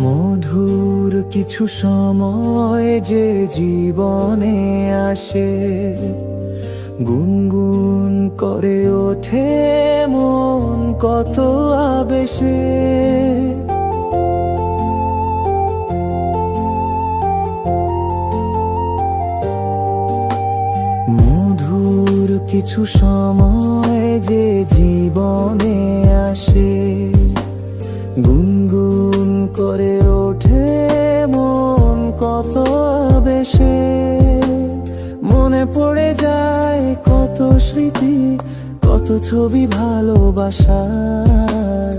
মধুর কিছু সময় যে জীবনে আসে, গুনগুন করে ওঠে মন কত আবেশে। মধুর কিছু সময় যে জীবনে আসে, গুনগুন করে ওঠে মন কত বেশে। মনে পড়ে যায় কত স্মৃতি, কত ছবি ভালোবাসার।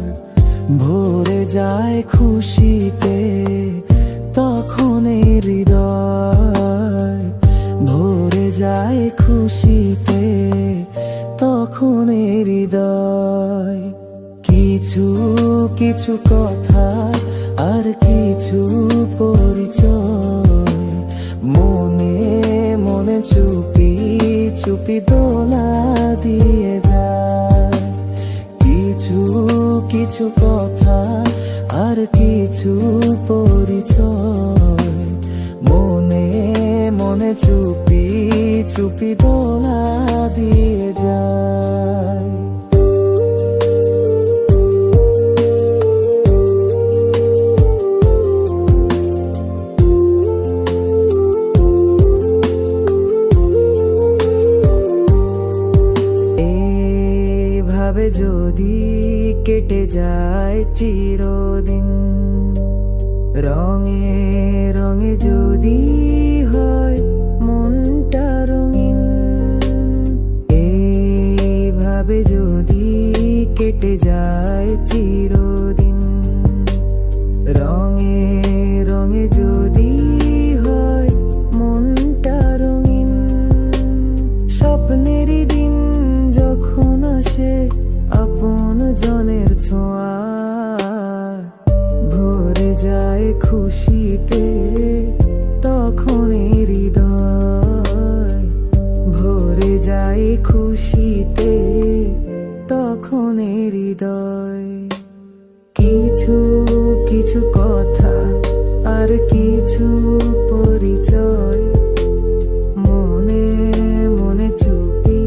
ভরে যায় খুশিতে তখন এই হৃদয়, ভরে যায় খুশিতে তখন এই হৃদয়। কিছু কিছু কথা আর কিছু পরিচয়, মনে মনে চুপি চুপি দোলা দিয়ে যায়। কিছু কিছু কথা আর কিছু পরিচয়, মনে মনে চুপি চুপি দোলা দিয়ে যায়। ভাবে যদি কেটে যায় চিরদিন, রঙে রঙে যদি হয় মনটা রঙিন। এইভাবে যদি কেটে যায় চিরদিন, রঙে রঙে যদি হয় মনটা রঙিন। স্বপ্নেরই দিন যখন আসে আপন জনের ছোঁয়া, ভরে যায় খুশিতে তখন হৃদয়, ভরে যায় খুশিতে তখন হৃদয়। কিছু কিছু কথা আর কিছু পরিচয়, মনে মনে চুপি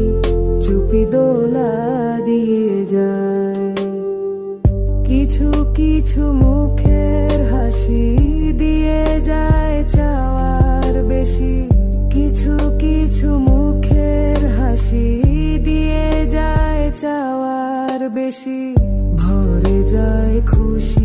চুপি দোলা দিয়ে যায়। কিছু কিছু মুখের হাসি দিয়ে যায় চাওয়ার বেশি, কিছু কিছু মুখের হাসি দিয়ে যায় চাওয়ার বেশি। ভরে যায় খুশি